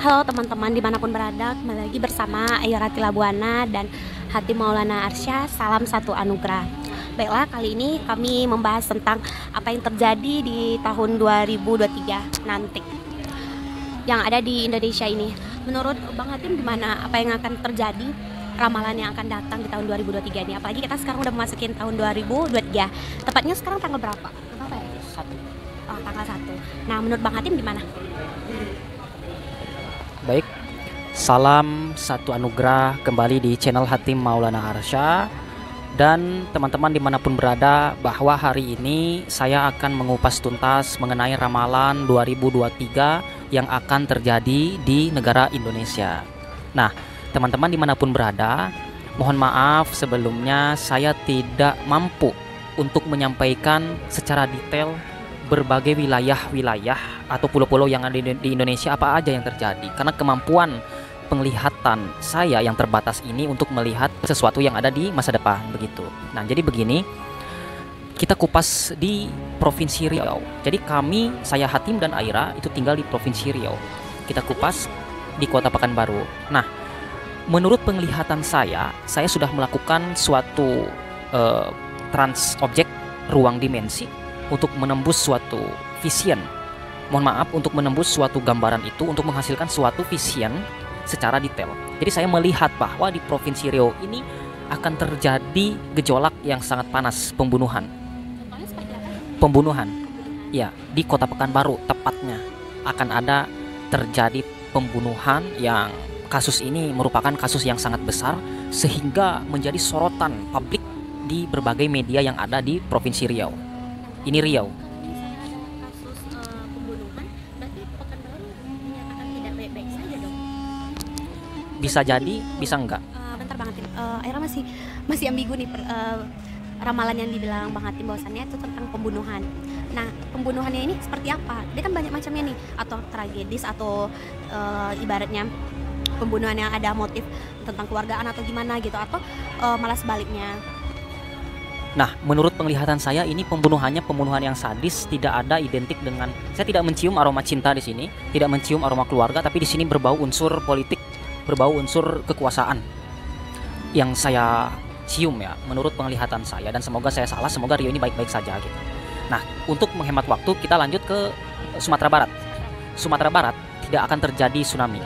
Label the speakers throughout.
Speaker 1: Halo teman-teman dimanapun berada, kembali lagi bersama Ayu Rati Labuana dan Hati Maulana Arsya, salam satu anugerah. Baiklah, kali ini kami membahas tentang apa yang terjadi di tahun 2023 nanti yang ada di Indonesia ini. Menurut Bang Hatim gimana, apa yang akan terjadi, ramalan yang akan datang di tahun 2023 ini? Apalagi kita sekarang udah memasukin tahun 2023. Tepatnya sekarang tanggal berapa? Berapa ya? 1. Oh, tanggal 1. Nah, menurut Bang Hatim gimana?
Speaker 2: Baik, salam satu anugerah kembali di channel Hati Maulana Arsya. Dan teman-teman dimanapun berada, bahwa hari ini saya akan mengupas tuntas mengenai ramalan 2023 yang akan terjadi di negara Indonesia. Nah, teman-teman dimanapun berada, mohon maaf sebelumnya saya tidak mampu untuk menyampaikan secara detail berbagai wilayah-wilayah atau pulau-pulau yang ada di Indonesia apa aja yang terjadi, karena kemampuan penglihatan saya yang terbatas ini untuk melihat sesuatu yang ada di masa depan begitu. Nah, jadi begini, kita kupas di Provinsi Riau. Jadi saya Hatim dan Aira itu tinggal di Provinsi Riau. Kita kupas di Kota Pekanbaru. Nah, menurut penglihatan saya sudah melakukan suatu trans-objek ruang dimensi untuk menembus suatu vision. Mohon maaf, untuk menembus suatu gambaran itu untuk menghasilkan suatu vision secara detail. Jadi saya melihat bahwa di Provinsi Riau ini akan terjadi gejolak yang sangat panas, pembunuhan.
Speaker 1: Contohnya seperti apa?
Speaker 2: Pembunuhan. Ya, di Kota Pekanbaru tepatnya akan ada terjadi pembunuhan yang kasus ini merupakan kasus yang sangat besar sehingga menjadi sorotan publik di berbagai media yang ada di Provinsi Riau. Ini Riau.
Speaker 1: Kasus pembunuhan, berarti Pekanbaru menyatakan tidak baik-baik saja dong.
Speaker 2: Bisa jadi, bisa enggak.
Speaker 1: Bentar Bang Hatim, Aira masih ambigu nih ramalan yang dibilang Bang Hatim bahwasannya itu tentang pembunuhan. Nah, pembunuhannya ini seperti apa? Dia kan banyak macamnya nih, atau tragedis atau ibaratnya pembunuhan yang ada motif tentang keluargaan atau gimana gitu, atau malah sebaliknya.
Speaker 2: Nah, menurut penglihatan saya ini pembunuhan yang sadis, tidak ada identik dengan, saya tidak mencium aroma cinta di sini, tidak mencium aroma keluarga, tapi di sini berbau unsur politik, berbau unsur kekuasaan yang saya cium ya, menurut penglihatan saya, dan semoga saya salah, semoga Rio ini baik-baik saja gitu. Nah, untuk menghemat waktu kita lanjut ke Sumatera Barat. Sumatera Barat tidak akan terjadi tsunami.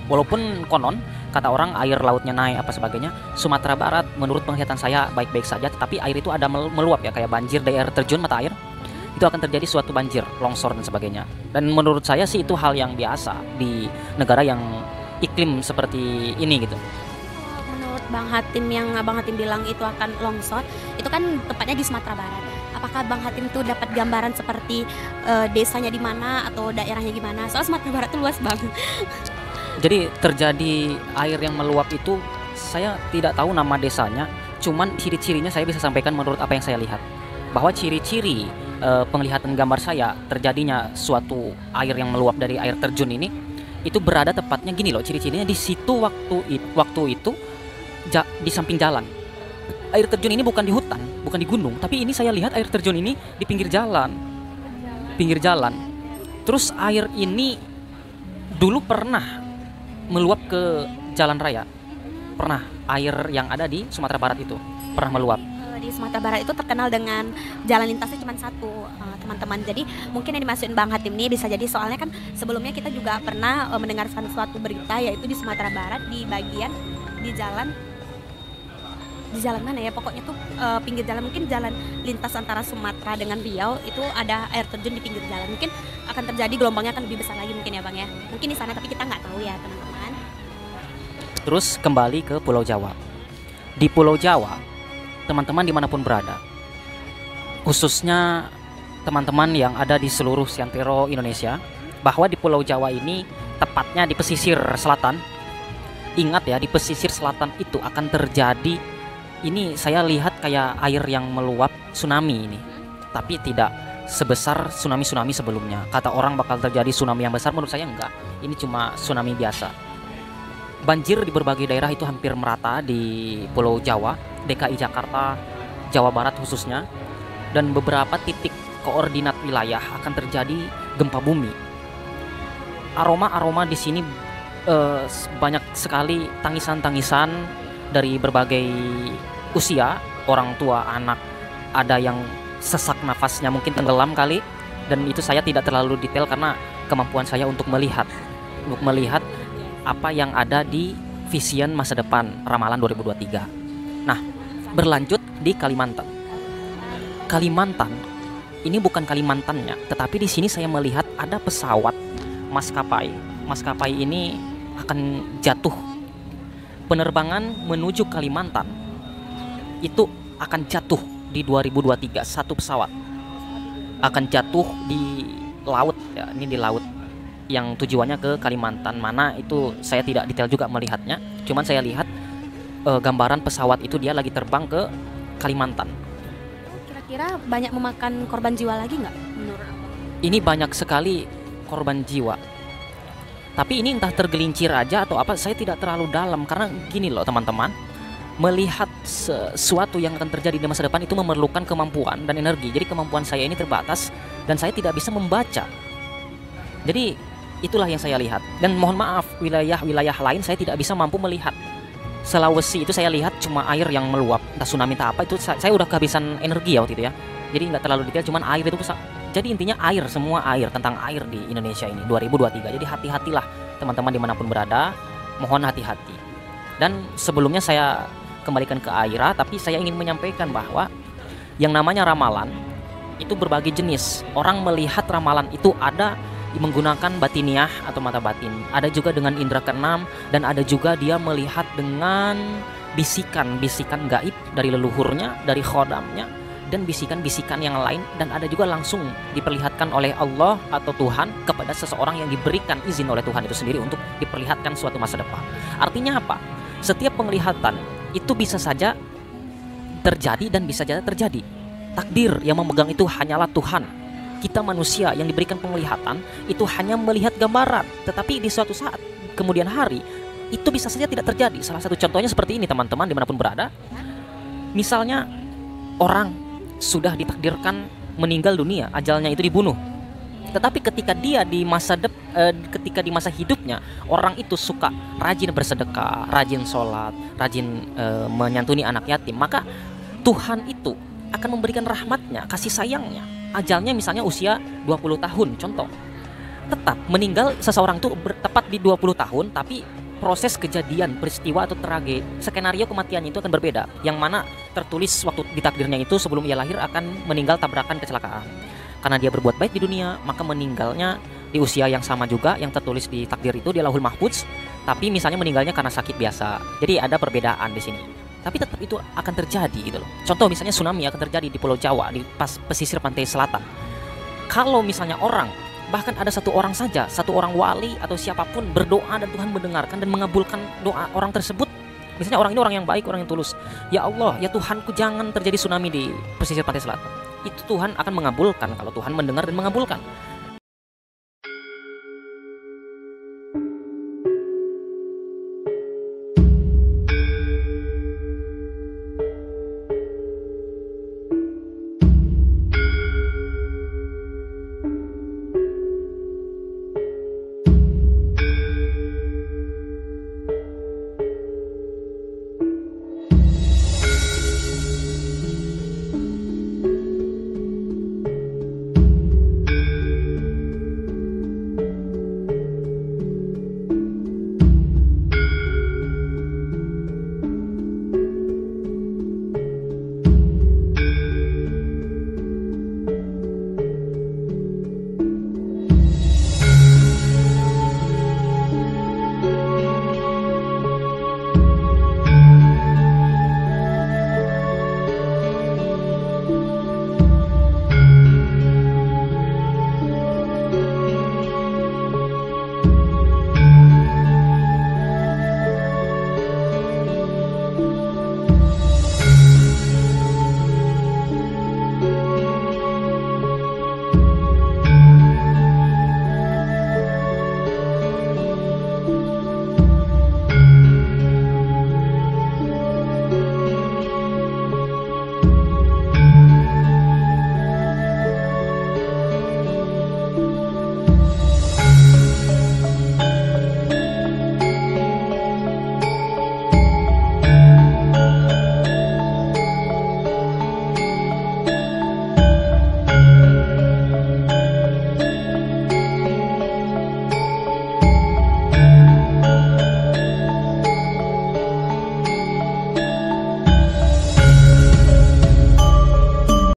Speaker 2: Walaupun konon kata orang air lautnya naik apa sebagainya, Sumatera Barat menurut penglihatan saya baik-baik saja, tetapi air itu ada meluap ya, kayak banjir dari air terjun mata air. Itu akan terjadi suatu banjir, longsor dan sebagainya. Dan menurut saya sih itu hal yang biasa di negara yang iklim seperti ini gitu.
Speaker 1: Menurut Bang Hatim, yang Bang Hatim bilang itu akan longsor, itu kan tepatnya di Sumatera Barat. Apakah Bang Hatim tuh dapat gambaran seperti desanya di mana atau daerahnya gimana? Soalnya Sumatera Barat tuh luas banget.
Speaker 2: Jadi terjadi air yang meluap itu saya tidak tahu nama desanya, cuman ciri-cirinya saya bisa sampaikan menurut apa yang saya lihat. Bahwa ciri-ciri penglihatan gambar saya terjadinya suatu air yang meluap dari air terjun ini, itu berada tepatnya gini loh, ciri-cirinya di situ waktu itu di samping jalan. Air terjun ini bukan di hutan, bukan di gunung, tapi ini saya lihat air terjun ini di pinggir jalan. Pinggir jalan. Terus air ini dulu pernah meluap ke jalan raya. Pernah, air yang ada di Sumatera Barat itu pernah meluap.
Speaker 1: Di Sumatera Barat itu terkenal dengan jalan lintasnya cuma satu, teman-teman. Jadi mungkin yang dimaksudin Bang Hatim ini bisa jadi soalnya kan sebelumnya kita juga pernah mendengarkan suatu berita, yaitu di Sumatera Barat di bagian di jalan mana ya, pokoknya tuh pinggir jalan, mungkin jalan lintas antara Sumatera dengan Riau itu ada air terjun di pinggir jalan. Mungkin akan terjadi gelombangnya akan lebih besar lagi mungkin ya Bang ya. Mungkin di sana, tapi kita nggak tahu ya teman-teman.
Speaker 2: Terus kembali ke Pulau Jawa. Di Pulau Jawa, teman-teman dimanapun berada, khususnya teman-teman yang ada di seluruh seantero Indonesia, bahwa di Pulau Jawa ini tepatnya di pesisir selatan. Ingat ya, di pesisir selatan itu akan terjadi, ini saya lihat kayak air yang meluap, tsunami ini, tapi tidak sebesar tsunami-tsunami sebelumnya. Kata orang bakal terjadi tsunami yang besar, menurut saya enggak. Ini cuma tsunami biasa. Banjir di berbagai daerah itu hampir merata di Pulau Jawa, DKI Jakarta, Jawa Barat khususnya, dan beberapa titik koordinat wilayah akan terjadi gempa bumi. Aroma-aroma di sini banyak sekali tangisan-tangisan dari berbagai usia, orang tua, anak, ada yang sesak nafasnya, mungkin tenggelam kali, dan itu saya tidak terlalu detail karena kemampuan saya untuk melihat apa yang ada di vision masa depan ramalan 2023. Nah, berlanjut di Kalimantan. Kalimantan ini bukan Kalimantannya, tetapi di sini saya melihat ada pesawat maskapai. Maskapai ini akan jatuh. Penerbangan menuju Kalimantan itu akan jatuh di 2023. Satu pesawat akan jatuh di laut ya, ini di laut yang tujuannya ke Kalimantan mana itu saya tidak detail juga melihatnya. Cuman saya lihat gambaran pesawat itu dia lagi terbang ke Kalimantan.
Speaker 1: Kira-kira banyak memakan korban jiwa lagi nggak menurut Abang?
Speaker 2: Ini banyak sekali korban jiwa. Tapi ini entah tergelincir aja atau apa, saya tidak terlalu dalam. Karena gini loh teman-teman, melihat sesuatu yang akan terjadi di masa depan itu memerlukan kemampuan dan energi. Jadi kemampuan saya ini terbatas dan saya tidak bisa membaca. Jadi itulah yang saya lihat. Dan mohon maaf, wilayah-wilayah lain saya tidak bisa mampu melihat. Sulawesi itu saya lihat cuma air yang meluap, entah tsunami entah apa, itu saya udah kehabisan energi ya waktu itu ya. Jadi nggak terlalu detail, cuman air itu jadi intinya air, semua air, tentang air di Indonesia ini 2023. Jadi hati-hatilah teman-teman dimanapun berada, mohon hati-hati. Dan sebelumnya saya kembalikan ke Aira, tapi saya ingin menyampaikan bahwa yang namanya ramalan itu berbagai jenis. Orang melihat ramalan itu ada menggunakan batiniah atau mata batin, ada juga dengan indera keenam, dan ada juga dia melihat dengan bisikan-bisikan gaib dari leluhurnya, dari khodamnya, dan bisikan-bisikan yang lain, dan ada juga langsung diperlihatkan oleh Allah atau Tuhan kepada seseorang yang diberikan izin oleh Tuhan itu sendiri untuk diperlihatkan suatu masa depan. Artinya apa? Setiap penglihatan itu bisa saja terjadi dan bisa saja terjadi. Takdir yang memegang itu hanyalah Tuhan. Kita manusia yang diberikan penglihatan itu hanya melihat gambaran, tetapi di suatu saat kemudian hari itu bisa saja tidak terjadi. Salah satu contohnya seperti ini teman-teman dimanapun berada. Misalnya orang sudah ditakdirkan meninggal dunia, ajalnya itu dibunuh. Tetapi ketika dia di ketika di masa hidupnya orang itu suka rajin bersedekah, rajin sholat, rajin menyantuni anak yatim, maka Tuhan itu akan memberikan rahmatnya, kasih sayangnya. Ajalnya misalnya usia 20 tahun contoh. Tetap meninggal seseorang itu tepat di 20 tahun, tapi proses kejadian, peristiwa atau tragedi, skenario kematiannya itu akan berbeda. Yang mana tertulis waktu di takdirnya itu sebelum ia lahir akan meninggal tabrakan kecelakaan. Karena dia berbuat baik di dunia, maka meninggalnya di usia yang sama juga yang tertulis di takdir itu di Lauhul Mahfudz, tapi misalnya meninggalnya karena sakit biasa. Jadi ada perbedaan di sini. Tapi tetap itu akan terjadi gitu loh. Contoh misalnya tsunami akan terjadi di Pulau Jawa, di pesisir pantai selatan. Kalau misalnya orang, bahkan ada satu orang saja, satu orang wali atau siapapun berdoa dan Tuhan mendengarkan dan mengabulkan doa orang tersebut. Misalnya orang ini orang yang baik, orang yang tulus. Ya Allah, ya Tuhanku, jangan terjadi tsunami di pesisir pantai selatan. Itu Tuhan akan mengabulkan kalau Tuhan mendengar dan mengabulkan.